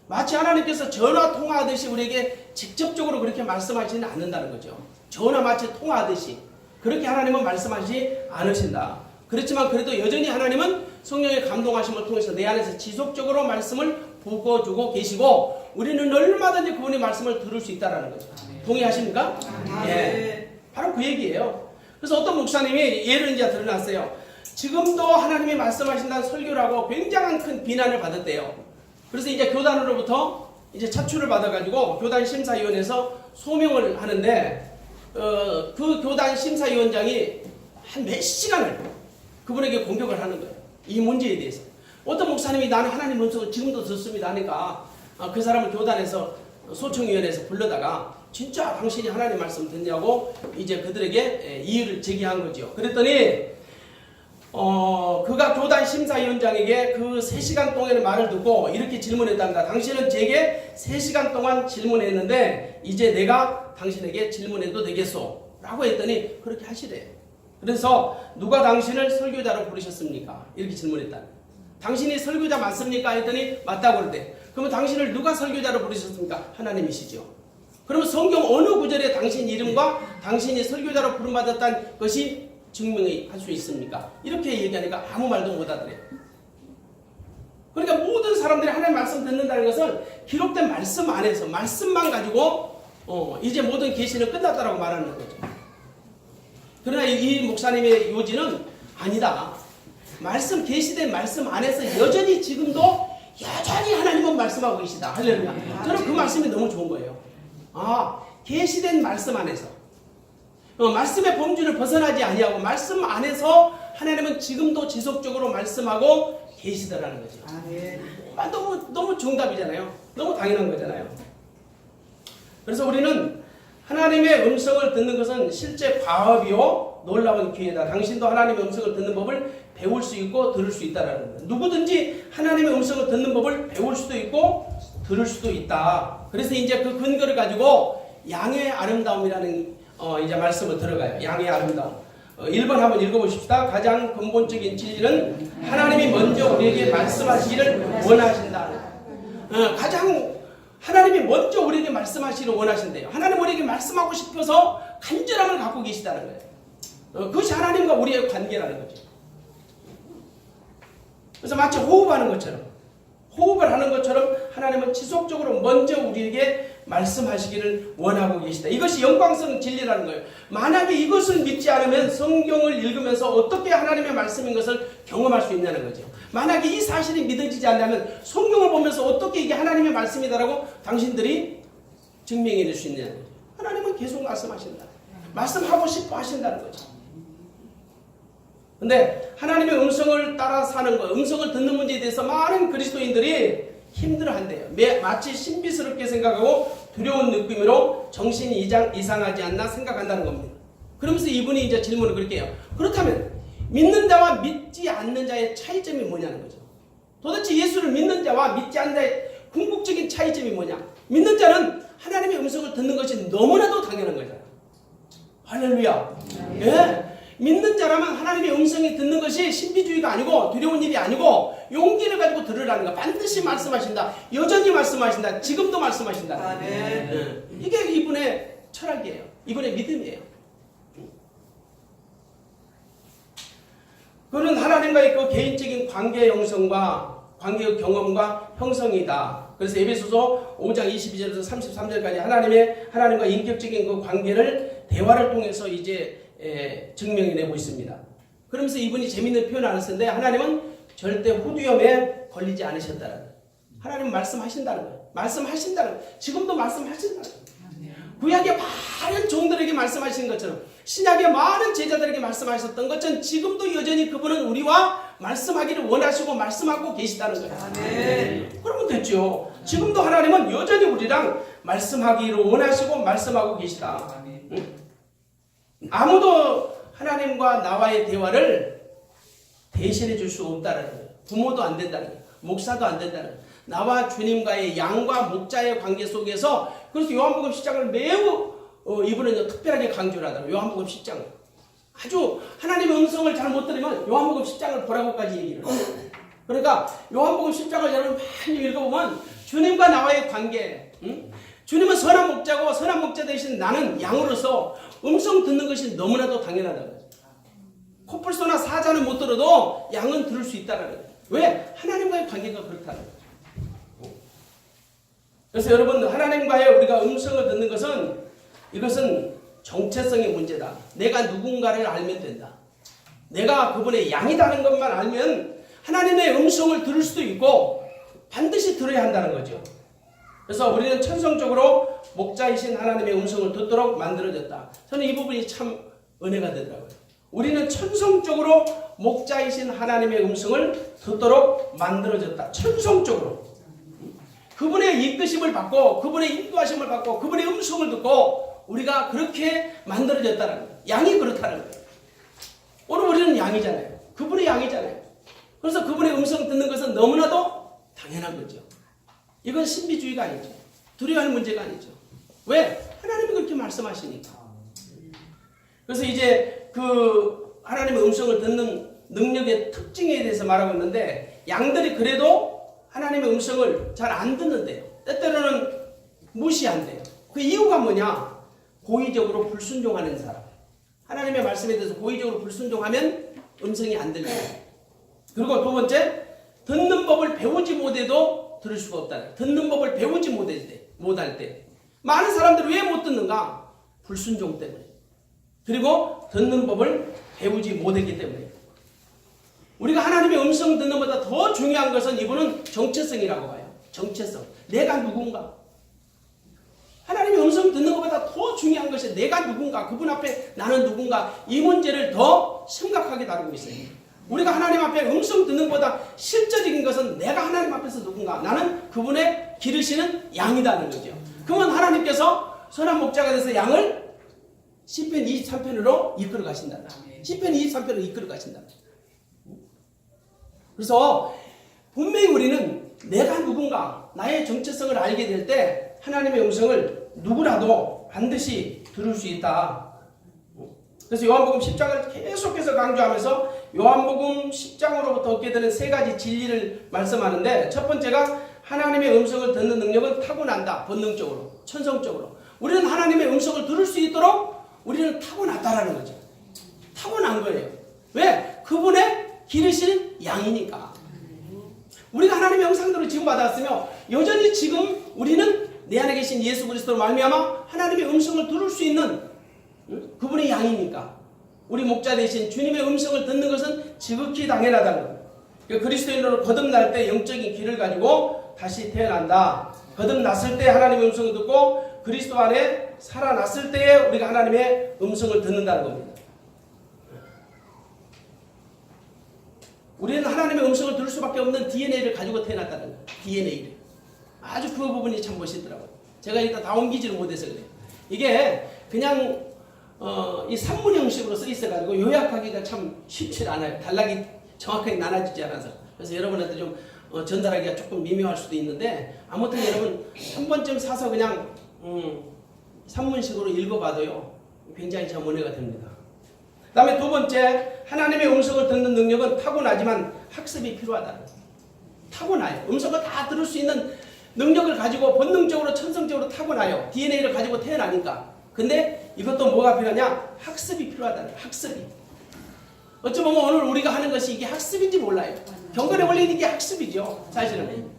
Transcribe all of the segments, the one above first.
마치 하나님께서 전화 통화하듯이 우리에게 직접적으로 그렇게 말씀하지는 않는다는 거죠. 전화 마치 통화하듯이 그렇게 하나님은 말씀하시지 않으신다. 그렇지만 그래도 여전히 하나님은 성령의 감동하심을 통해서 내 안에서 지속적으로 말씀을 부어주고 계시고 우리는 얼마든지 그분의 말씀을 들을 수 있다는 거죠. 동의하십니까? 예, 바로 그 얘기예요. 그래서 어떤 목사님이 예를 이제 드러났어요. 지금도 하나님이 말씀하신다는 설교를 하고 굉장한 큰 비난을 받았대요. 그래서 이제 교단으로부터 이제 차출을 받아가지고 교단 심사위원회에서 소명을 하는데 그 교단 심사위원장이 한 몇 시간을 그분에게 공격을 하는 거예요. 이 문제에 대해서. 어떤 목사님이 나는 하나님 음성을 지금도 듣습니다 하니까 그 사람을 교단에서 소청위원회에서 불러다가 진짜 당신이 하나님 말씀 듣냐고 이제 그들에게 이의를 제기한 거죠. 그랬더니 그가 교단 심사위원장에게 그 3시간 동안의 말을 듣고 이렇게 질문했답니다. 당신은 제게 3시간 동안 질문했는데 이제 내가 당신에게 질문해도 되겠소? 라고 했더니 그렇게 하시래요. 그래서 누가 당신을 설교자로 부르셨습니까? 이렇게 질문했다. 당신이 설교자 맞습니까? 했더니 맞다고 그러대. 그러면 당신을 누가 설교자로 부르셨습니까? 하나님이시죠. 그러면 성경 어느 구절에 당신 이름과 당신이 설교자로 부름받았다는 것이 증명할 수 있습니까? 이렇게 얘기하니까 아무 말도 못 하더래요. 그러니까 모든 사람들이 하나님 말씀 듣는다는 것을 기록된 말씀 안에서 말씀만 가지고 이제 모든 계시는 끝났다라고 말하는 거죠. 그러나 이 목사님의 요지는 아니다. 말씀 계시된 말씀 안에서 여전히 지금도 여전히 하나님은 말씀하고 계시다. 할렐루야. 저는 그 말씀이 너무 좋은 거예요. 계시된 말씀 안에서 말씀의 범주를 벗어나지 아니하고 말씀 안에서 하나님은 지금도 지속적으로 말씀하고 계시더라는 거죠. 너무 정답이잖아요. 너무 당연한 거잖아요. 그래서 우리는 하나님의 음성을 듣는 것은 실제 과업이요 놀라운 기회다. 당신도 하나님의 음성을 듣는 법을 배울 수 있고 들을 수 있다라는 거예요. 누구든지 하나님의 음성을 듣는 법을 배울 수도 있고 들을 수도 있다. 그래서 이제 그 근거를 가지고 양의 아름다움이라는 이제 말씀을 들어가요. 양의 아름다움. 1번 한번 읽어보십시다. 가장 근본적인 진리는 하나님이 먼저 우리에게 말씀하시기를 원하신다. 가장 하나님이 먼저 우리에게 말씀하시기를 원하신대요. 하나님 우리에게 말씀하고 싶어서 간절함을 갖고 계시다는 거예요. 그것이 하나님과 우리의 관계라는 거죠. 그래서 마치 호흡을 하는 것처럼 하나님은 지속적으로 먼저 우리에게 말씀하시기를 원하고 계시다. 이것이 영광스러운 진리라는 거예요. 만약에 이것을 믿지 않으면 성경을 읽으면서 어떻게 하나님의 말씀인 것을 경험할 수 있냐는 거죠. 만약에 이 사실이 믿어지지 않으면 성경을 보면서 어떻게 이게 하나님의 말씀이다라고 당신들이 증명해낼 수 있느냐는 거죠. 하나님은 계속 말씀하신다. 말씀하고 싶어 하신다는 거죠. 근데 하나님의 음성을 따라 사는 것, 음성을 듣는 문제에 대해서 많은 그리스도인들이 힘들어한대요. 마치 신비스럽게 생각하고 두려운 느낌으로 정신이 이상하지 않나 생각한다는 겁니다. 그러면서 이분이 이제 질문을 그렇게 해요. 그렇다면 믿는 자와 믿지 않는 자의 차이점이 뭐냐는 거죠. 도대체 예수를 믿는 자와 믿지 않는 자의 궁극적인 차이점이 뭐냐. 믿는 자는 하나님의 음성을 듣는 것이 너무나도 당연한 거잖아요. 할렐루야. 예. 믿는 자라면 하나님의 음성이 듣는 것이 신비주의가 아니고 두려운 일이 아니고 용기를 가지고 들으라는 거. 반드시 말씀하신다. 여전히 말씀하신다. 지금도 말씀하신다. 네. 이게 이분의 철학이에요. 이분의 믿음이에요. 그는 하나님과의 그 개인적인 관계 형성과 관계 경험과 형성이다. 그래서 에베소서 5장 22절에서 33절까지 하나님과 인격적인 그 관계를 대화를 통해서 이제 증명해내고 있습니다. 그러면서 이분이 재밌는 표현을 안 쓰는데 하나님은 절대 후두염에 걸리지 않으셨다는 거예요. 하나님은 말씀하신다는 거예요. 말씀하신다는 거예요. 지금도 말씀하신다는 거예요. 구약의 많은 종들에게 말씀하시는 것처럼 신약의 많은 제자들에게 말씀하셨던 것처럼 지금도 여전히 그분은 우리와 말씀하기를 원하시고 말씀하고 계시다는 거예요. 그러면 됐죠. 지금도 하나님은 여전히 우리랑 말씀하기를 원하시고 말씀하고 계시다. 아무도 하나님과 나와의 대화를 대신해 줄 수 없다는 거예요. 부모도 안 된다는 거예요. 목사도 안 된다는 거예요. 나와 주님과의 양과 목자의 관계 속에서 그래서 요한복음 10장을 매우 이분은 특별하게 강조를 하더라고요. 요한복음 10장을. 아주 하나님의 음성을 잘 못 들으면 요한복음 10장을 보라고까지 얘기를 해요. 그러니까 요한복음 10장을 여러분 많이 읽어보면 주님과 나와의 관계, 주님은 선한 목자고 선한 목자 대신 나는 양으로서 음성 듣는 것이 너무나도 당연하다는 거죠. 코뿔소나 사자는 못 들어도 양은 들을 수 있다는 거죠. 왜? 하나님과의 관계가 그렇다는 거죠. 그래서 여러분 하나님과의 우리가 음성을 듣는 것은 이것은 정체성의 문제다. 내가 누군가를 알면 된다. 내가 그분의 양이라는 것만 알면 하나님의 음성을 들을 수도 있고 반드시 들어야 한다는 거죠. 그래서 우리는 천성적으로 목자이신 하나님의 음성을 듣도록 만들어졌다. 저는 이 부분이 참 은혜가 되더라고요. 우리는 천성적으로 목자이신 하나님의 음성을 듣도록 만들어졌다. 천성적으로. 그분의 이끄심을 받고 그분의 인도하심을 받고 그분의 음성을 듣고 우리가 그렇게 만들어졌다는 거예요. 양이 그렇다는 거예요. 오늘 우리는 양이잖아요. 그분의 양이잖아요. 그래서 그분의 음성 듣는 것은 너무나도 당연한 거죠. 이건 신비주의가 아니죠. 두려워할 문제가 아니죠. 왜? 하나님이 그렇게 말씀하시니까. 그래서 이제 그 하나님의 음성을 듣는 능력의 특징에 대해서 말하고 있는데 양들이 그래도 하나님의 음성을 잘 안 듣는데요. 때때로는 무시한대요. 그 이유가 뭐냐? 고의적으로 불순종하는 사람. 하나님의 말씀에 대해서 고의적으로 불순종하면 음성이 안 들려요. 그리고 두 번째, 듣는 법을 배우지 못해도 들을 수가 없다. 듣는 법을 배우지 못할 때. 많은 사람들이 왜 못 듣는가? 불순종 때문에. 그리고 듣는 법을 배우지 못했기 때문에. 우리가 하나님의 음성 듣는 것보다 더 중요한 것은 이분은 정체성이라고 봐요. 정체성. 내가 누군가. 하나님의 음성 듣는 것보다 더 중요한 것이 내가 누군가. 그분 앞에 나는 누군가. 이 문제를 더 심각하게 다루고 있어요. 우리가 하나님 앞에 음성 듣는 것보다 실제적인 것은 내가 하나님 앞에서 누군가. 나는 그분의 기르시는 양이다는 거죠. 그러면 하나님께서 선한 목자가 돼서 양을 시편 23편으로 이끌어 가신다. 시편 23편으로 이끌어 가신다. 그래서 분명히 우리는 내가 누군가 나의 정체성을 알게 될 때 하나님의 음성을 누구라도 반드시 들을 수 있다. 그래서 요한복음 10장을 계속해서 강조하면서 요한복음 10장으로부터 얻게 되는 세 가지 진리를 말씀하는데 첫 번째가 하나님의 음성을 듣는 능력은 타고난다. 본능적으로, 천성적으로. 우리는 하나님의 음성을 들을 수 있도록 우리는 타고났다라는 거죠. 타고난 거예요. 왜? 그분의 기르신 양이니까. 우리가 하나님의 형상대로 지금 받았으며 여전히 지금 우리는 내 안에 계신 예수 그리스도로 말미암아 하나님의 음성을 들을 수 있는 그분의 양이니까. 우리 목자 대신 주님의 음성을 듣는 것은 지극히 당연하다는 거예요. 그리스도인으로 거듭날 때 영적인 길을 가지고 다시 태어난다. 거듭났을 때 하나님의 음성을 듣고 그리스도 안에 살아났을 때에 우리가 하나님의 음성을 듣는다는 겁니다. 우리는 하나님의 음성을 들을 수밖에 없는 DNA를 가지고 태어났다는 거예요. DNA를. 아주 그 부분이 참 멋있더라고요. 제가 일단 다 옮기지를 못해서 그래요. 이게 그냥 이 산문 형식으로 써 있어가지고 요약하기가 참 쉽지 않아요. 단락이 정확하게 나눠지지 않아서. 그래서 여러분한테 좀 전달하기가 조금 미묘할 수도 있는데 아무튼 여러분 한 번쯤 사서 그냥 산문식으로 읽어봐도요. 굉장히 참 은혜가 됩니다. 그 다음에 두 번째, 하나님의 음성을 듣는 능력은 타고나지만 학습이 필요하다. 타고나요. 음성을 다 들을 수 있는 능력을 가지고 본능적으로 천성적으로 타고나요. DNA를 가지고 태어나니까. 근데 이것도 뭐가 필요하냐? 학습이 필요하다. 학습이. 어찌 보면 오늘 우리가 하는 것이 이게 학습인지 몰라요. 경건의 원리는 이게 학습이죠. 사실은.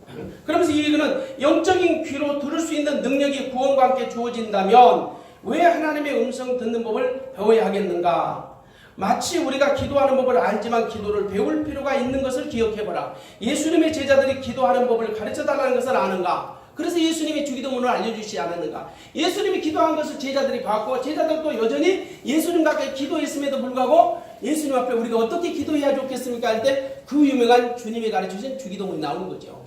그러면서 이거는 영적인 귀로 들을 수 있는 능력이 구원과 함께 주어진다면 왜 하나님의 음성 듣는 법을 배워야 하겠는가? 마치 우리가 기도하는 법을 알지만 기도를 배울 필요가 있는 것을 기억해보라. 예수님의 제자들이 기도하는 법을 가르쳐달라는 것을 아는가? 그래서 예수님이 주기도문을 알려주시지 않았는가? 예수님이 기도한 것을 제자들이 봤고 제자들도 여전히 예수님과 함께 기도했음에도 불구하고 예수님 앞에 우리가 어떻게 기도해야 좋겠습니까? 할 때 그 유명한 주님이 가르쳐주신 주기도문이 나오는 거죠.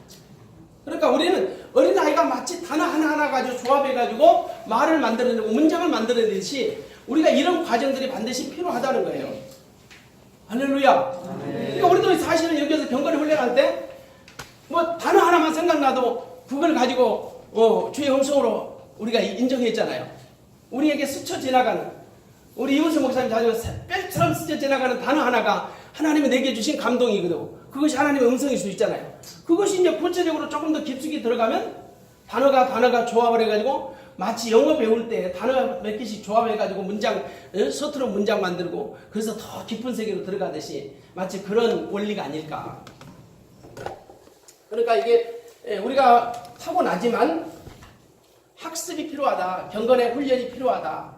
그러니까 우리는 어린아이가 마치 단어 하나하나 가지고 조합해가지고 말을 만들어내고 문장을 만들어내듯이 우리가 이런 과정들이 반드시 필요하다는 거예요. 할렐루야. 그러니까 우리도 사실은 여기서 경건을 훈련할 때 뭐 단어 하나만 생각나도 그걸 가지고 주의 음성으로 우리가 인정했잖아요. 우리에게 스쳐 지나가는 우리 이문수 목사님 자주 샛별처럼 스쳐 지나가는 단어 하나가 하나님이 내게 주신 감동이거든. 그것이 하나님의 음성일 수 있잖아요. 그것이 이제 구체적으로 조금 더 깊숙이 들어가면 단어가 조합을 해가지고 마치 영어 배울 때 단어 몇 개씩 조합해가지고 문장, 서투른 문장 만들고 그래서 더 깊은 세계로 들어가듯이 마치 그런 원리가 아닐까. 그러니까 이게 우리가 타고나지만 학습이 필요하다. 경건의 훈련이 필요하다.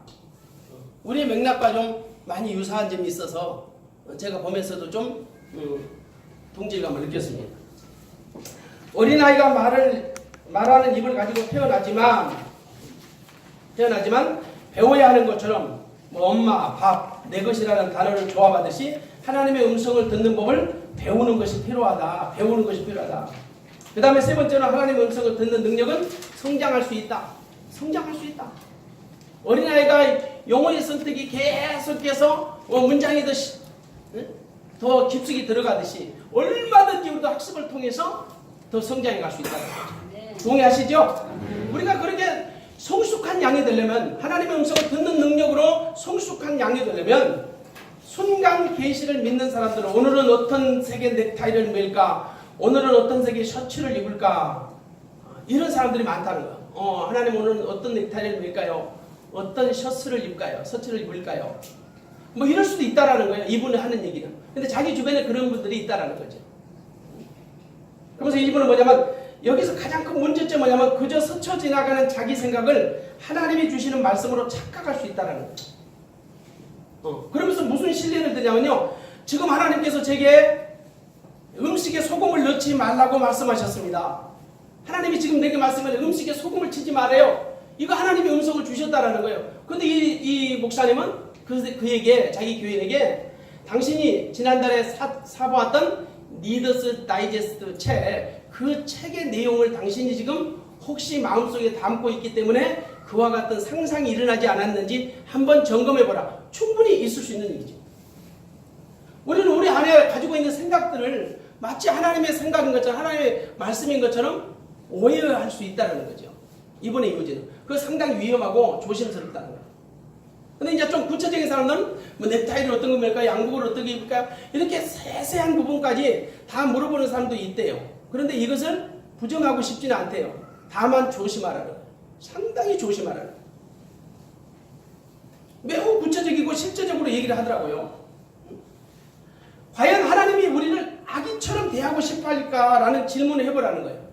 우리의 맥락과 좀 많이 유사한 점이 있어서 제가 보면서도 좀 동질감을 느꼈습니다. 어린아이가 말하는 입을 가지고 태어나지만 배워야 하는 것처럼 뭐 엄마, 밥, 내 것이라는 단어를 조합하듯이 하나님의 음성을 듣는 법을 배우는 것이 필요하다. 그 다음에 세 번째는 하나님의 음성을 듣는 능력은 성장할 수 있다. 어린아이가 영어의 선택이 계속해서 문장이 더 깊숙이 들어가듯이 얼마든지 우리도 학습을 통해서 더 성장해 갈 수 있다는 거죠. 동의하시죠? 우리가 그렇게 성숙한 양이 되려면 하나님의 음성을 듣는 능력으로 성숙한 양이 되려면 순간 계시를 믿는 사람들은 오늘은 어떤 색의 넥타이를 매일까? 오늘은 어떤 색의 셔츠를 입을까? 이런 사람들이 많다는 거예요. 하나님 오늘은 어떤 넥타이를 매일까요? 어떤 셔츠를 입을까요? 뭐 이럴 수도 있다라는 거예요. 이분이 하는 얘기는. 근데 자기 주변에 그런 분들이 있다라는 거죠. 그래서 이분은 뭐냐면 여기서 가장 큰 문제점은 뭐냐면 그저 스쳐 지나가는 자기 생각을 하나님이 주시는 말씀으로 착각할 수 있다라는 거예요. 그러면서 무슨 신뢰를 드냐면요. 지금 하나님께서 제게 음식에 소금을 넣지 말라고 말씀하셨습니다. 하나님이 지금 내게 말씀하신 음식에 소금을 치지 말아요. 이거 하나님의 음성을 주셨다라는 거예요. 근데 이 목사님은 그에게, 자기 교인에게 당신이 지난달에 사보았던 리더스 다이제스트 책, 그 책의 내용을 당신이 지금 혹시 마음속에 담고 있기 때문에 그와 같은 상상이 일어나지 않았는지 한번 점검해보라. 충분히 있을 수 있는 얘기죠. 우리는 우리 안에 가지고 있는 생각들을 마치 하나님의 생각인 것처럼 하나님의 말씀인 것처럼 오해할 수 있다는 거죠. 이번에 이거죠. 그거 상당히 위험하고 조심스럽다는 거예요. 근데 이제 좀 구체적인 사람들은 뭐 넥타이를 어떤 거 입을까, 양복을 어떻게 입을까, 이렇게 세세한 부분까지 다 물어보는 사람도 있대요. 그런데 이것을 부정하고 싶지는 않대요. 다만 조심하라는 거예요. 상당히 조심하라는 거예요. 매우 구체적이고 실제적으로 얘기를 하더라고요. 과연 하나님이 우리를 아기처럼 대하고 싶어 할까라는 질문을 해보라는 거예요.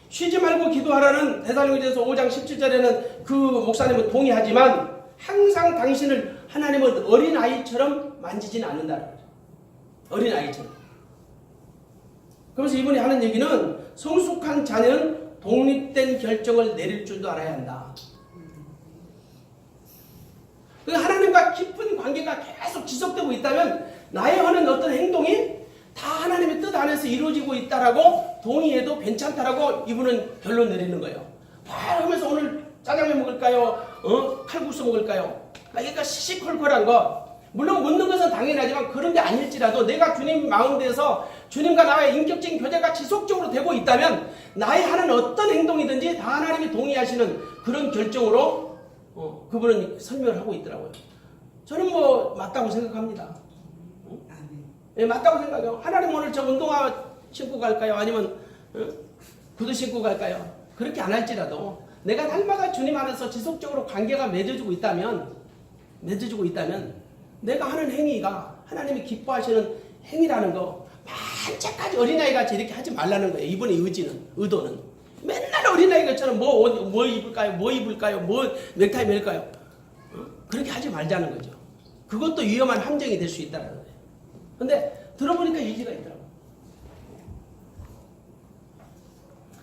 쉬지 말고 기도하라는 데살로니가전서 5장 17절에는 그 목사님은 동의하지만 항상 당신을 하나님은 어린아이처럼 만지지는 않는다는 거죠. 어린아이처럼. 그래서 이분이 하는 얘기는 성숙한 자녀는 독립된 결정을 내릴 줄도 알아야 한다. 하나님과 깊은 관계가 계속 지속되고 있다면 나의 하는 어떤 행동이 다 하나님의 뜻 안에서 이루어지고 있다라고 동의해도 괜찮다라고 이분은 결론 내리는 거예요. 하면서 오늘 짜장면 먹을까요? 칼국수 먹을까요? 그러니까 시시콜콜한 거. 물론 묻는 것은 당연하지만 그런 게 아닐지라도 내가 주님 마음대에서 주님과 나의 인격적인 교제가 지속적으로 되고 있다면 나의 하는 어떤 행동이든지 다 하나님이 동의하시는 그런 결정으로 그분은 설명을 하고 있더라고요. 저는 뭐 맞다고 생각합니다. 네, 맞다고 생각해요. 하나님 오늘 저 운동화 신고 갈까요? 아니면 구두 신고 갈까요? 그렇게 안 할지라도 내가 날마다 주님 안에서 지속적으로 관계가 맺어지고 있다면 내가 하는 행위가 하나님이 기뻐하시는 행위라는 거 반짝까지 어린아이같이 이렇게 하지 말라는 거예요. 이분의 의도는 맨날 어린아이처럼 뭐 입을까요? 뭐 넥타이 멜까요? 그렇게 하지 말자는 거죠. 그것도 위험한 함정이 될 수 있다는 거예요. 근데 들어보니까 얘기가 있더라고요.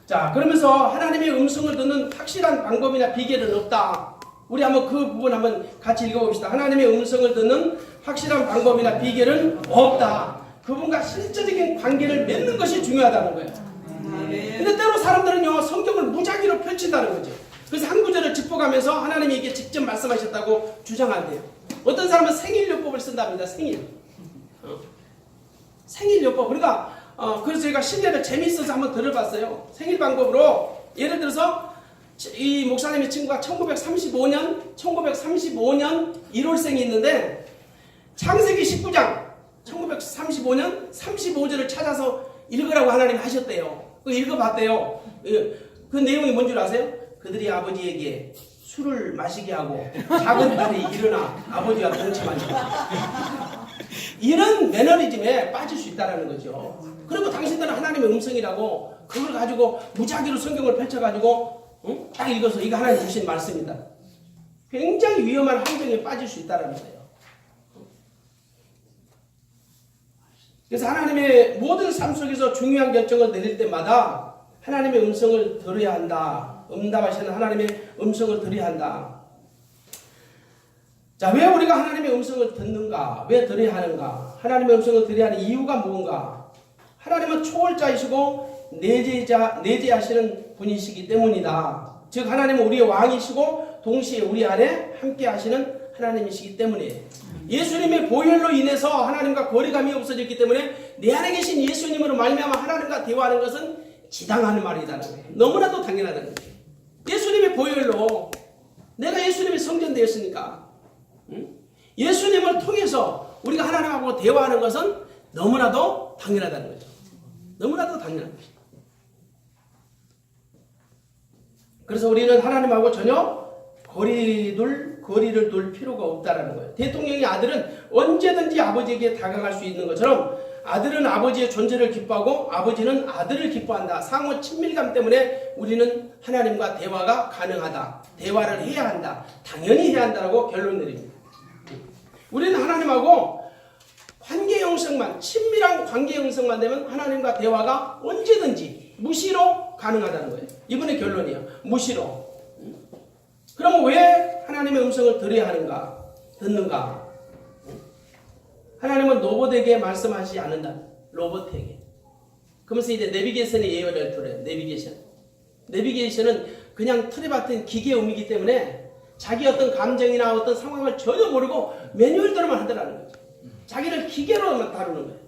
자, 그러면서 하나님의 음성을 듣는 확실한 방법이나 비결은 없다. 우리 한번 그 부분 한번 같이 읽어봅시다. 하나님의 음성을 듣는 확실한 방법이나 비결은 없다. 그분과 실제적인 관계를 맺는 것이 중요하다는 거예요. 근데 때로 사람들은요, 성경을 무작위로 펼친다는 거죠. 그래서 한 구절을 짚어가면서 하나님이 이게 직접 말씀하셨다고 주장한대요. 어떤 사람은 생일요법을 쓴답니다. 생일요법. 그러니까 그래서 제가 신뢰를 재미있어서 한번 들어봤어요. 생일 방법으로 예를 들어서 이 목사님의 친구가 1935년 1월생이 있는데 창세기 19장 1935년 35절을 찾아서 읽으라고 하나님이 하셨대요. 그 읽어봤대요. 그 내용이 뭔 줄 아세요? 그들이 아버지에게 술을 마시게 하고 작은 딸이 일어나 아버지와 동침하니까 이런 매너리즘에 빠질 수 있다는 거죠. 그리고 당신들은 하나님의 음성이라고 그걸 가지고 무작위로 성경을 펼쳐가지고 딱 읽어서 이거 하나님 주신 말씀이다. 굉장히 위험한 함정에 빠질 수 있다는 거예요. 그래서 하나님의 모든 삶 속에서 중요한 결정을 내릴 때마다 하나님의 음성을 들어야 한다. 응답하시는 하나님의 음성을 들어야 한다. 자, 왜 우리가 하나님의 음성을 듣는가? 왜 들어야 하는가? 하나님의 음성을 들어야 하는 이유가 뭔가? 하나님은 초월자이시고 내재하시는 분이시기 때문이다. 즉 하나님은 우리의 왕이시고 동시에 우리 안에 함께 하시는 하나님이시기 때문에 예수님의 보혈로 인해서 하나님과 거리감이 없어졌기 때문에 내 안에 계신 예수님으로 말미암아 하나님과 대화하는 것은 지당하는 말이다는 거예요. 너무나도 당연하다는 거예요. 예수님의 보혈로 내가 예수님의 성전되었으니까 예수님을 통해서 우리가 하나님하고 대화하는 것은 너무나도 당연하다는 거죠. 너무나도 당연한 거죠. 그래서 우리는 하나님하고 전혀 거리를 둘 필요가 없다는 거예요. 대통령의 아들은 언제든지 아버지에게 다가갈 수 있는 것처럼 아들은 아버지의 존재를 기뻐하고 아버지는 아들을 기뻐한다. 상호 친밀감 때문에 우리는 하나님과 대화가 가능하다. 대화를 해야 한다. 당연히 해야 한다라고 결론 내립니다. 우리는 하나님하고 관계 형성만, 친밀한 관계 형성만 되면 하나님과 대화가 언제든지 무시로 가능하다는 거예요. 이번의 결론이에요. 무시로. 그럼 왜 하나님의 음성을 들어야 하는가? 듣는가? 하나님은 로봇에게 말씀하시지 않는다. 로봇에게. 그러면서 이제 내비게이션의 예언을 들어요. 내비게이션은 그냥 틀에 박힌 기계음이기 때문에 자기 어떤 감정이나 어떤 상황을 전혀 모르고 매뉴얼대로만 하더라는 거죠. 자기를 기계로만 다루는 거예요.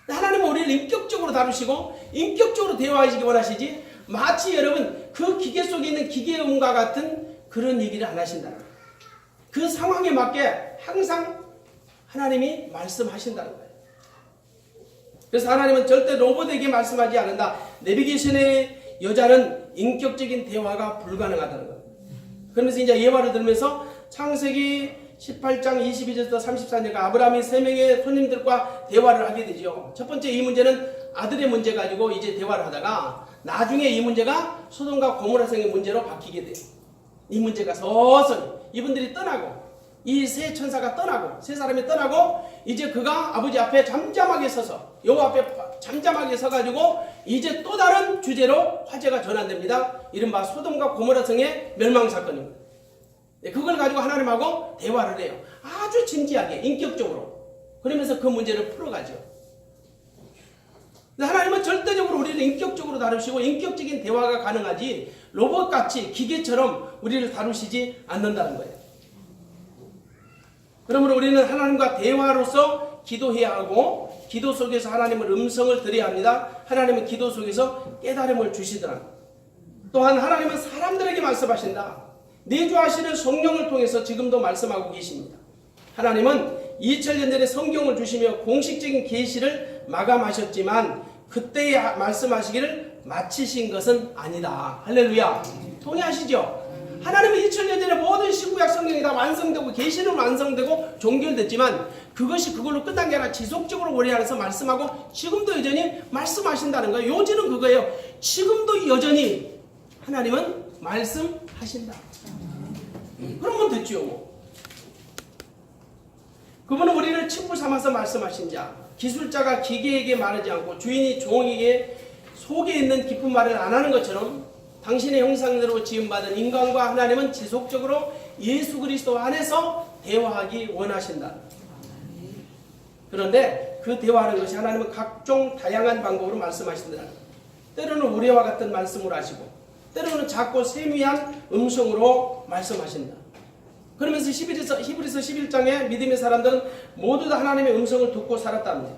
하나님은 우리를 인격적으로 다루시고 인격적으로 대화하시기 원하시지 마치 여러분 그 기계 속에 있는 기계음과 같은 그런 얘기를 안 하신다는 거예요. 그 상황에 맞게 항상 하나님이 말씀하신다는 거예요. 그래서 하나님은 절대 로봇에게 말씀하지 않는다. 내비게이션의 여자는 인격적인 대화가 불가능하다는 거예요. 그러면서 이제 예화를 들으면서 창세기 18장 22절부터 34절까지 아브라함이 3명의 손님들과 대화를 하게 되죠. 첫 번째 이 문제는 아들의 문제 가지고 이제 대화를 하다가 나중에 이 문제가 소돔과 고모라성의 문제로 바뀌게 돼요. 이 문제가 서서히 이분들이 떠나고 이 세 천사가 떠나고 세 사람이 떠나고 이제 그가 아버지 앞에 잠잠하게 서서 여호와 앞에 잠잠하게 서가지고 이제 또 다른 주제로 화제가 전환됩니다. 이른바 소돔과 고모라성의 멸망사건입니다. 그걸 가지고 하나님하고 대화를 해요. 아주 진지하게 인격적으로. 그러면서 그 문제를 풀어가죠. 하나님은 절대적으로 우리를 인격적으로 다루시고 인격적인 대화가 가능하지 로봇같이 기계처럼 우리를 다루시지 않는다는 거예요. 그러므로 우리는 하나님과 대화로서 기도해야 하고 기도 속에서 하나님의 음성을 들어야 합니다. 하나님은 기도 속에서 깨달음을 주시더라. 또한 하나님은 사람들에게 말씀하신다. 내주하시는 성령을 통해서 지금도 말씀하고 계십니다. 하나님은 2000년 전에 성경을 주시며 공식적인 계시를 마감하셨지만 그때에 말씀하시기를 마치신 것은 아니다. 할렐루야. 동의하시죠? 하나님은 2000년 전에 모든 신구약 성경이 다 완성되고 계시는 완성되고 종결됐지만 그것이 그걸로 끝난 게 아니라 지속적으로 오래 안에서 말씀하고 지금도 여전히 말씀하신다는 거예요. 요지는 그거예요. 지금도 여전히 하나님은 말씀하신다. 그러면 됐죠. 뭐. 그분은 우리를 친구 삼아서 말씀하신 자, 기술자가 기계에게 말하지 않고 주인이 종에게 속에 있는 깊은 말을 안 하는 것처럼 당신의 형상대로 지음받은 인간과 하나님은 지속적으로 예수 그리스도 안에서 대화하기 원하신다. 그런데 그 대화하는 것이 하나님은 각종 다양한 방법으로 말씀하신다. 때로는 우레와 같은 말씀으로 하시고 때로는 작고 세미한 음성으로 말씀하신다. 그러면서 히브리서 11장에 믿음의 사람들은 모두 다 하나님의 음성을 듣고 살았답니다.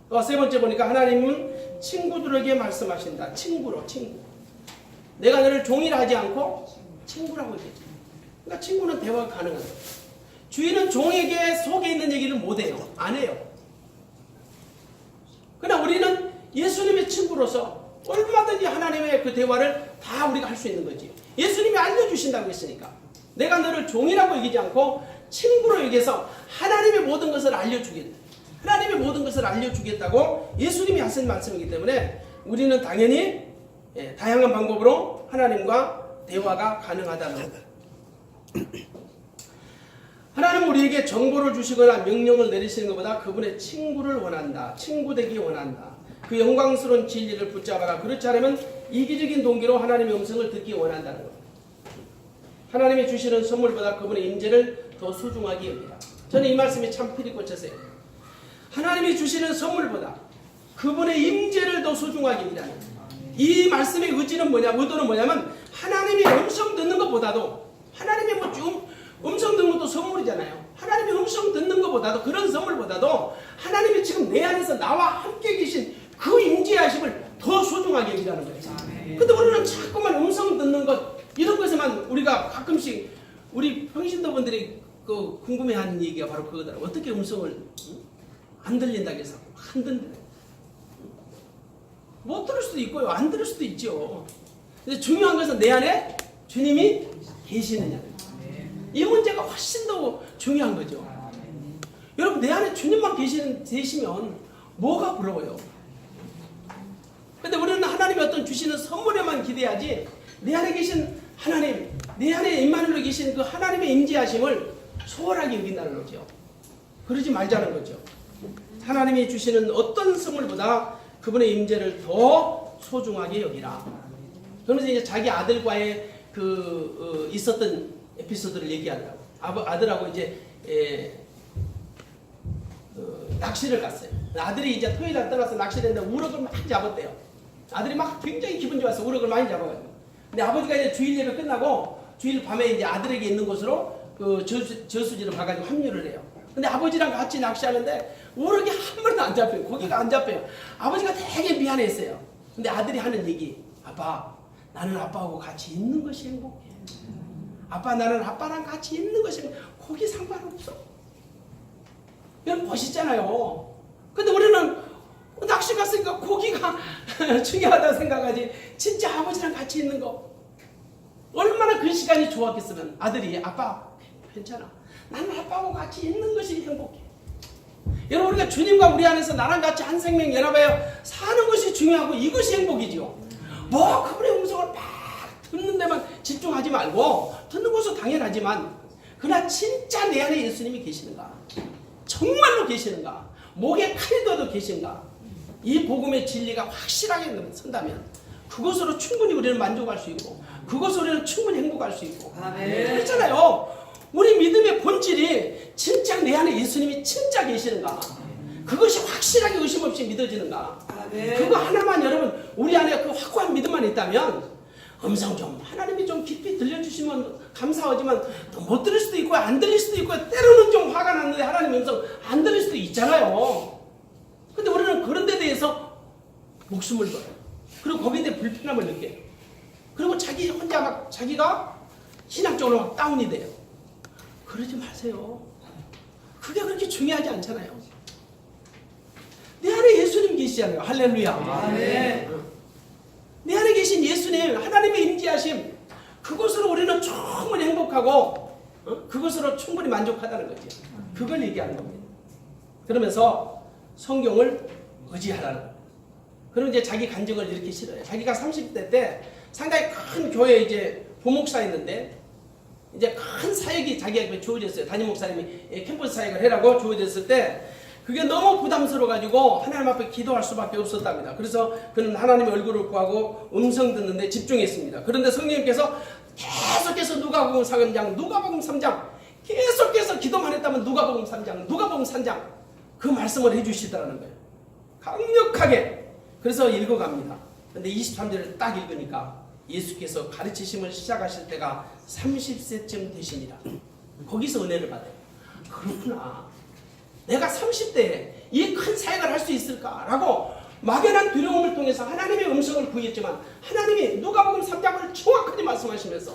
또 세 번째 보니까 하나님은 친구들에게 말씀하신다. 친구. 내가 너를 종이라 하지 않고 친구라고 얘기했죠. 그러니까 친구는 대화가 가능하다. 주인은 종에게 속에 있는 얘기를 못해요. 안 해요. 그러나 우리는 예수님의 친구로서 얼마든지 하나님의 그 대화를 다 우리가 할 수 있는 거지. 예수님이 알려주신다고 했으니까. 내가 너를 종이라고 여기지 않고 친구로 여기서 하나님의 모든 것을 알려주겠다. 하나님의 모든 것을 알려주겠다고 예수님이 하신 말씀이기 때문에 우리는 당연히 다양한 방법으로 하나님과 대화가 가능하다는 것. 하나님은 우리에게 정보를 주시거나 명령을 내리시는 것보다 그분의 친구를 원한다. 친구 되기 원한다. 그 영광스러운 진리를 붙잡아라. 그렇지 않으면 이기적인 동기로 하나님의 음성을 듣기 원한다는 것. 하나님이 주시는 선물보다 그분의 임재를 더 소중하게 여기라. 저는 이 말씀이 참 필히 꽂혔어요. 하나님이 주시는 선물보다 그분의 임재를 더 소중하게 여기라는 것. 이 말씀의 의도는 뭐냐면 하나님이 음성 듣는 것보다도 하나님의 음성 듣는 것도 선물이잖아요. 하나님의 음성 듣는 것보다도 그런 선물보다도 하나님이 지금 내 안에서 나와 함께 계신 그 임재하심을 더 소중하게 여기라는 거예요. 근데 우리는 자꾸만 음성 듣는 것 이런 것에만 우리가 가끔씩 우리 평신도분들이 그 궁금해하는 얘기가 바로 그거더라고요. 어떻게 음성을 안 들린다고 해서 안 듣는다. 못 들을 수도 있고요. 안 들을 수도 있죠. 근데 중요한 것은 내 안에 주님이 계시느냐. 이 문제가 훨씬 더 중요한 거죠. 여러분 내 안에 주님만 계시면 뭐가 부러워요? 근데 우리는 하나님이 어떤 주시는 선물에만 기대하지 내 안에 계신 하나님, 내 안에 임마누엘로 계신 그 하나님의 임재하심을 소홀하게 여긴다는 거죠. 그러지 말자는 거죠. 하나님이 주시는 어떤 선물보다 그분의 임재를 더 소중하게 여기라. 그러면서 이제 자기 아들과의 있었던 에피소드를 얘기하더라고. 아들하고 이제 낚시를 갔어요. 아들이 이제 토요일날 떠나서 낚시를 했는데 우럭을 많이 잡았대요. 아들이 막 굉장히 기분 좋았어. 우럭을 많이 잡아가지고. 근데 아버지가 이제 주일 예배 끝나고 주일 밤에 이제 아들에게 있는 곳으로 그 저수지로 가가지고 합류를 해요. 근데 아버지랑 같이 낚시하는데 우럭이 한 번도 안 잡혀요. 고기가 안 잡혀요. 아버지가 되게 미안했어요. 근데 아들이 하는 얘기, 아빠, 나는 아빠하고 같이 있는 것이 행복해. 아빠, 나는 아빠랑 같이 있는 것이 고기 상관없어. 여러분 멋있잖아요. 근데 우리는 낚시 갔으니까 고기가 중요하다고 생각하지 진짜 아버지랑 같이 있는 거 얼마나 그 시간이 좋았겠으면 아들이 아빠 괜찮아. 나는 아빠하고 같이 있는 것이 행복해. 여러분 우리가 주님과 우리 안에서 나랑 같이 한 생명 연합하여 사는 것이 중요하고 이것이 행복이죠. 뭐 그분의 음성을 막 듣는 데만 집중하지 말고 듣는 것은 당연하지만 그러나 진짜 내 안에 예수님이 계시는가? 정말로 계시는가? 목에 칼이 둬도 계신가? 이 복음의 진리가 확실하게 선다면 그것으로 충분히 우리는 만족할 수 있고 그것으로 우리는 충분히 행복할 수 있고 그렇잖아요. 우리 믿음의 본질이 진짜 내 안에 예수님이 진짜 계시는가? 그것이 확실하게 의심 없이 믿어지는가? 그거 하나만 여러분 우리 안에 그 확고한 믿음만 있다면 음성 좀 하나님이 좀 깊이 들려주시면 감사하지만 또 못 들을 수도 있고 안 들릴 수도 있고 때로는 좀 화가 났는데 하나님의 음성 안 들릴 수도 있잖아요. 근데 우리는 그런 데 대해서 목숨을 걸어요. 그리고 거기에 대해 불편함을 느껴요. 그리고 자기 혼자 막 자기가 신앙적으로 막 다운이 돼요. 그러지 마세요. 그게 그렇게 중요하지 않잖아요. 내 안에 예수님 계시잖아요. 할렐루야. 아멘. 내 안에 계신 예수님, 하나님의 임재하심, 그것으로 우리는 충분히 행복하고 그것으로 충분히 만족하다는 거죠. 그걸 얘기하는 겁니다. 그러면서 성경을 의지하라는 거예요. 그럼 이제 자기 간증을 이렇게 실어요. 자기가 30대 때 상당히 큰 교회에 이제 부목사였는데 이제 큰 사역이 자기에게 주어졌어요. 담임 목사님이 캠퍼스 사역을 해라고 주어졌을 때 그게 너무 부담스러워가지고 하나님 앞에 기도할 수밖에 없었답니다. 그래서 그는 하나님의 얼굴을 구하고 음성 듣는데 집중했습니다. 그런데 성령님께서 계속해서 누가복음 3장 계속해서 기도만 했다면 누가복음 3장 그 말씀을 해주시더라는 거예요. 강력하게. 그래서 읽어갑니다. 근데 23절을 딱 읽으니까 예수께서 가르치심을 시작하실 때가 30세쯤 되시니라. 거기서 은혜를 받아요. 그렇구나. 내가 30대에 이 큰 사역을 할 수 있을까라고 막연한 두려움을 통해서 하나님의 음성을 구했지만 하나님이 누가복음 3장을 정확하게 말씀하시면서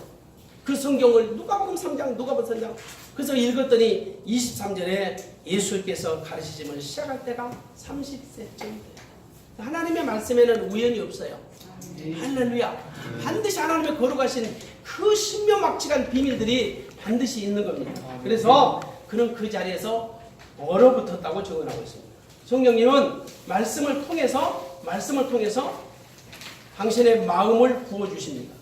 그 성경을 누가복음 3장, 누가복음 3장. 그래서 읽었더니 23절에 예수께서 가르치심을 시작할 때가 30세쯤 돼요. 하나님의 말씀에는 우연이 없어요. 할렐루야. 반드시 하나님의 거룩하신 그 신묘막측한 비밀들이 반드시 있는 겁니다. 그래서 그는 그 자리에서 얼어붙었다고 증언하고 있습니다. 성령님은 말씀을 통해서 당신의 마음을 부어주십니다.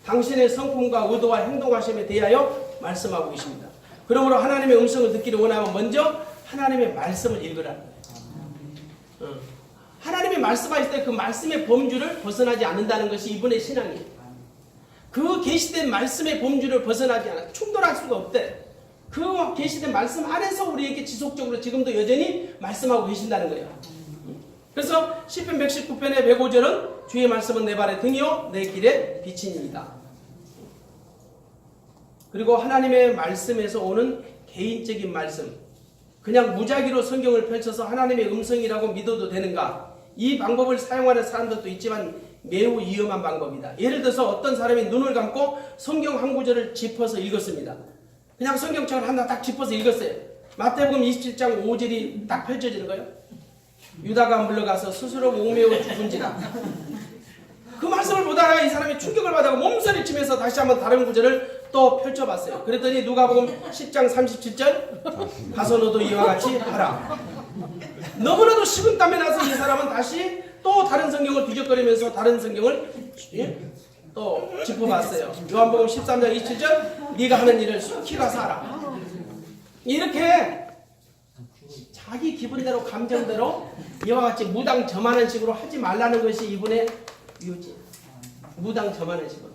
당신의 성품과 의도와 행동하심에 대하여 말씀하고 계십니다. 그러므로 하나님의 음성을 듣기를 원하면 먼저 하나님의 말씀을 읽으라는 거예요. 하나님의 말씀하실 때 그 말씀의 범주를 벗어나지 않는다는 것이 이분의 신앙이에요. 그 계시된 말씀의 범주를 벗어나지 않아 충돌할 수가 없대. 그 계시된 말씀 안에서 우리에게 지속적으로 지금도 여전히 말씀하고 계신다는 거예요. 그래서 시편 119편의 105절은 주의 말씀은 내 발의 등이요 내 길의 빛입니다. 그리고 하나님의 말씀에서 오는 개인적인 말씀, 그냥 무작위로 성경을 펼쳐서 하나님의 음성이라고 믿어도 되는가? 이 방법을 사용하는 사람들도 있지만 매우 위험한 방법이다. 예를 들어서 어떤 사람이 눈을 감고 성경 한 구절을 짚어서 읽었습니다. 그냥 성경책을 하나 딱 짚어서 읽었어요. 마태복음 27장 5절이 딱 펼쳐지는 거예요. 유다가 물러가서 스스로 옥매어 죽은지라. 그 말씀을 보다가 이 사람이 충격을 받아서 몸서리치면서 다시 한번 다른 구절을 또 펼쳐봤어요. 그랬더니 누가복음 10장 37절 가서 너도 이와 같이 하라. 너무나도 식은땀이 나서 이 사람은 다시 또 다른 성경을 뒤적거리면서 다른 성경을 또 짚어봤어요. 요한복음 13장 27절 네가 하는 일을 속히 가서 하라. 이렇게 자기 기분대로 감정대로 이와 같이 무당점하는 식으로 하지 말라는 것이 이분의 묘지. 무당점하는 식으로.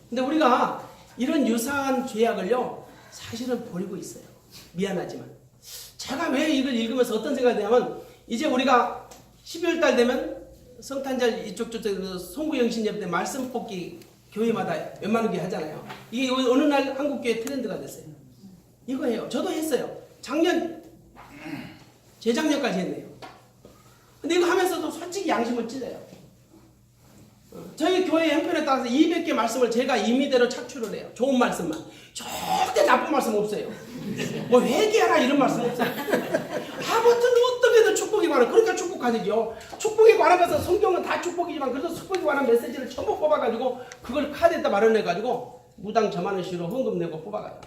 근데 우리가 이런 유사한 죄악을요 사실은 버리고 있어요. 미안하지만 제가 왜 이걸 읽으면서 어떤 생각이 드냐면 이제 우리가 12월달 되면 성탄절 이쪽 송구영신 때 말씀 뽑기 교회마다 웬만한 게 하잖아요. 이게 어느 날 한국교회 트렌드가 됐어요. 이거 해요. 저도 했어요. 재작년까지 했네요. 근데 이거 하면서도 솔직히 양심을 찔러요. 저희 교회 형편에 따라서 200개 말씀을 제가 임의대로 착출을 해요. 좋은 말씀만. 절대 나쁜 말씀 없어요. 뭐 회개하라 이런 말씀 없어요. 아무튼 어떻게든 축복에 관한, 그러니까 축복하지요. 축복에 관한 것은 성경은 다 축복이지만 그래도 축복에 관한 메시지를 전부 뽑아가지고 그걸 카드에다 마련해가지고 무당 점하는 식으로 헌금 내고 뽑아가요.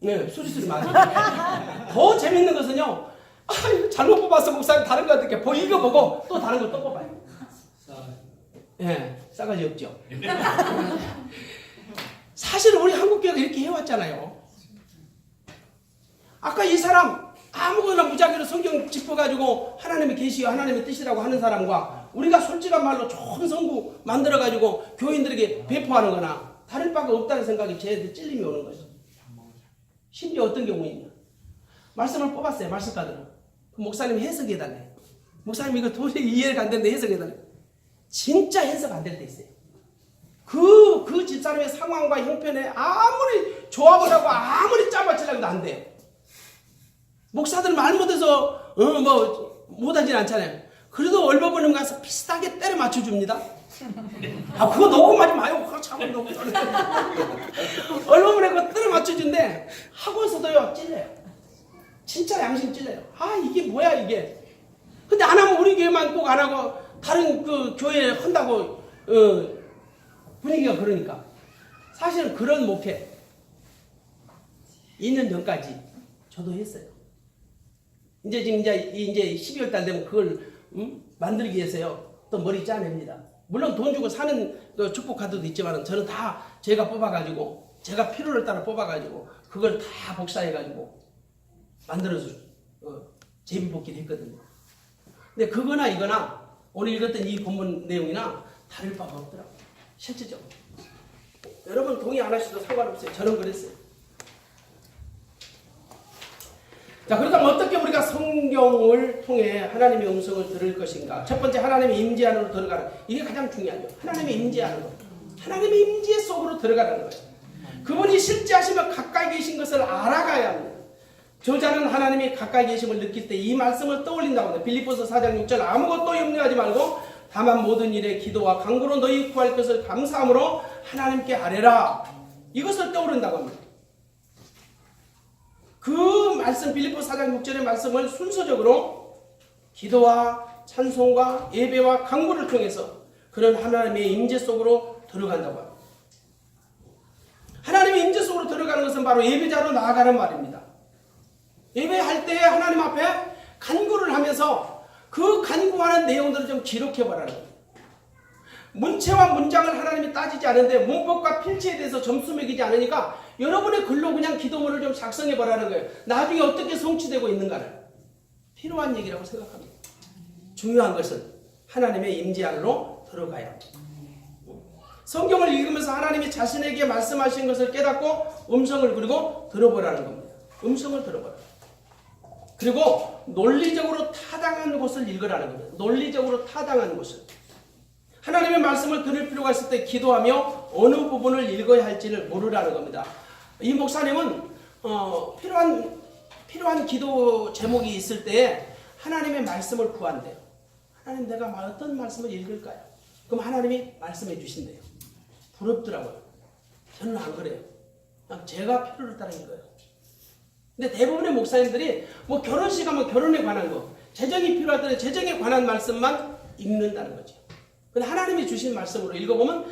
네, 수리수리 맞아요. 더 재밌는 것은요. 잘못 뽑아서 목사님 다른 거 같은 게 이거 보고 또 다른 걸 또 뽑아요. 예, 싸가지 없죠. 사실은 우리 한국교회가 이렇게 해왔잖아요. 아까 이 사람 아무거나 무작위로 성경 짚어가지고 하나님의 계시요 하나님의 뜻이라고 하는 사람과 우리가 솔직한 말로 좋은 성구 만들어가지고 교인들에게 배포하는 거나 다를 바가 없다는 생각이 쟤한테 찔림이 오는 거죠. 심지어 어떤 경우이냐. 말씀을 뽑았어요. 말씀가들은. 그 목사님이 해석해달래요. 목사님 이거 도저히 이해가 안 되는데 해석해달래요. 진짜 해석 안 될 때 있어요. 그 집사람의 상황과 형편에 아무리 조합을 하고 아무리 짜맞추려고 해도 안 돼요. 목사들 말 못해서 못하진 않잖아요. 그래도 얼버무림 가서 비슷하게 때려 맞춰줍니다. 그거 녹음하지 마요. 그거 참 녹음. 얼버무림 거 때려 맞춰준데 하고서도요 찔려요. 진짜 양심 찔려요. 이게 뭐야 이게. 근데 안 하면 우리 교회만 꼭 안 하고 다른 그 교회에 한다고 분위기가 그러니까. 사실은 그런 목회 2년 전까지 저도 했어요. 이제 12월 달 되면 그걸 만들기 위해서요 또 머리 짜냅니다. 물론 돈 주고 사는 그 축복 카드도 있지만 저는 다 제가 뽑아가지고 제가 필요를 따라 뽑아가지고 그걸 다 복사해가지고 만들어서 재미뽑기를 했거든요. 근데 그거나 이거나 오늘 읽었던 이 본문 내용이나 다를 바가 없더라고요. 실질적으로. 여러분 동의 안 하셔도 상관없어요. 저는 그랬어요. 자, 그렇다면 어떻게 우리가 성경을 통해 하나님의 음성을 들을 것인가? 첫 번째, 하나님의 임재 안으로 들어가는. 이게 가장 중요하죠. 하나님의 임재 안으로. 하나님의 임재 속으로 들어가는 거예요. 그분이 실제하시며 가까이 계신 것을 알아가야 합니다. 저자는 하나님이 가까이 계심을 느낄 때 이 말씀을 떠올린다고 합니다. 빌립보서 4장 6절 아무것도 염려하지 말고 다만 모든 일에 기도와 간구로 너희 구할 것을 감사함으로 하나님께 아뢰라. 이것을 떠오른다고 합니다. 그 말씀 빌립보 4장 6절의 말씀을 순서적으로 기도와 찬송과 예배와 간구를 통해서 그런 하나님의 임재 속으로 들어간다고 합니다. 하나님의 임재 속으로 들어가는 것은 바로 예배자로 나아가는 말입니다. 예배할 때 하나님 앞에 간구를 하면서 그 간구하는 내용들을 좀 기록해보라는 거예요. 문체와 문장을 하나님이 따지지 않은데 문법과 필체에 대해서 점수 매기지 않으니까 여러분의 글로 그냥 기도문을 좀 작성해보라는 거예요. 나중에 어떻게 성취되고 있는가를. 필요한 얘기라고 생각합니다. 중요한 것은 하나님의 임재 안으로 들어가야 합니다. 성경을 읽으면서 하나님이 자신에게 말씀하신 것을 깨닫고 음성을 그리고 들어보라는 겁니다. 음성을 들어보라. 그리고 논리적으로 타당한 곳을 읽으라는 겁니다. 논리적으로 타당한 곳을. 하나님의 말씀을 들을 필요가 있을 때 기도하며 어느 부분을 읽어야 할지를 모르라는 겁니다. 이 목사님은 필요한 기도 제목이 있을 때 하나님의 말씀을 구한대요. 하나님, 내가 어떤 말씀을 읽을까요? 그럼 하나님이 말씀해 주신대요. 부럽더라고요. 저는 안 그래요. 그냥 제가 필요를 따라 읽어요. 근데 대부분의 목사님들이 뭐 결혼식 하면 결혼에 관한 거, 재정이 필요할 때는 재정에 관한 말씀만 읽는다는 거죠. 근데 하나님이 주신 말씀으로 읽어보면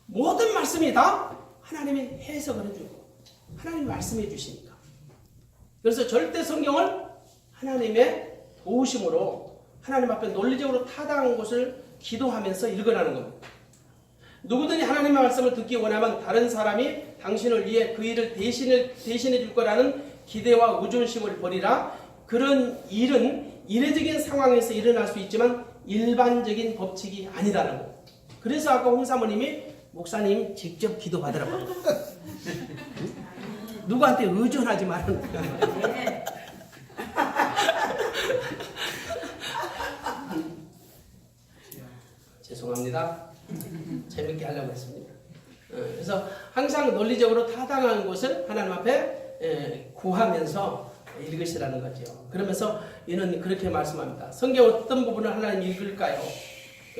모든 말씀이 다 하나님이 해석을 해주고 하나님이 말씀해 주시니까. 그래서 절대 성경을 하나님의 도우심으로 하나님 앞에 논리적으로 타당한 곳을 기도하면서 읽으라는 겁니다. 누구든지 하나님의 말씀을 듣기 원하면 다른 사람이 당신을 위해 그 일을 대신해 줄 거라는 기대와 의존심을 버리라. 그런 일은 이례적인 상황에서 일어날 수 있지만 일반적인 법칙이 아니다라고. 그래서 아까 홍사모님이 목사님 직접 기도 받으라고 한 거예요. 누구한테 의존하지 말라는 거예요. 죄송합니다. 재밌게 하려고 했습니다. 그래서 항상 논리적으로 타당한 것을 하나님 앞에 구하면서 읽으시라는 거죠. 그러면서 이는 그렇게 말씀합니다. 성경 어떤 부분을 하나님 읽을까요?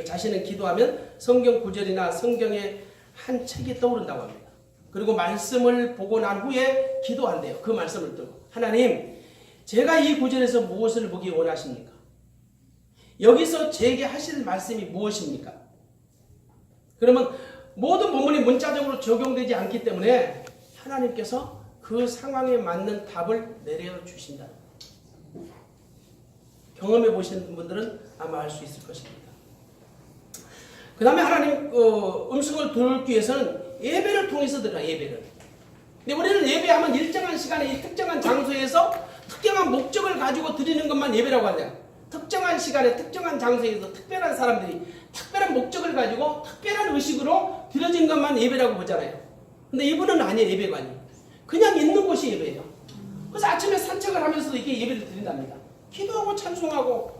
자신은 기도하면 성경 구절이나 성경의 한 책이 떠오른다고 합니다. 그리고 말씀을 보고 난 후에 기도한대요. 그 말씀을 들고. 하나님, 제가 이 구절에서 무엇을 보기 원하십니까? 여기서 제게 하실 말씀이 무엇입니까? 그러면 모든 본문이 문자적으로 적용되지 않기 때문에 하나님께서 그 상황에 맞는 답을 내려주신다. 경험해 보신 분들은 아마 알 수 있을 것입니다. 그 다음에 하나님 음성을 들기 위해서는 예배를 통해서 들어요. 예배를. 근데 우리는 예배하면 일정한 시간에 특정한 장소에서 특정한 목적을 가지고 드리는 것만 예배라고 하잖아요. 특정한 시간에 특정한 장소에서 특별한 사람들이 특별한 목적을 가지고 특별한 의식으로 드려진 것만 예배라고 보잖아요. 근데 이분은 아니에요. 예배가 아니에요. 그냥 있는 곳이 예배예요. 그래서 아침에 산책을 하면서도 이렇게 예배를 드린답니다. 기도하고 찬송하고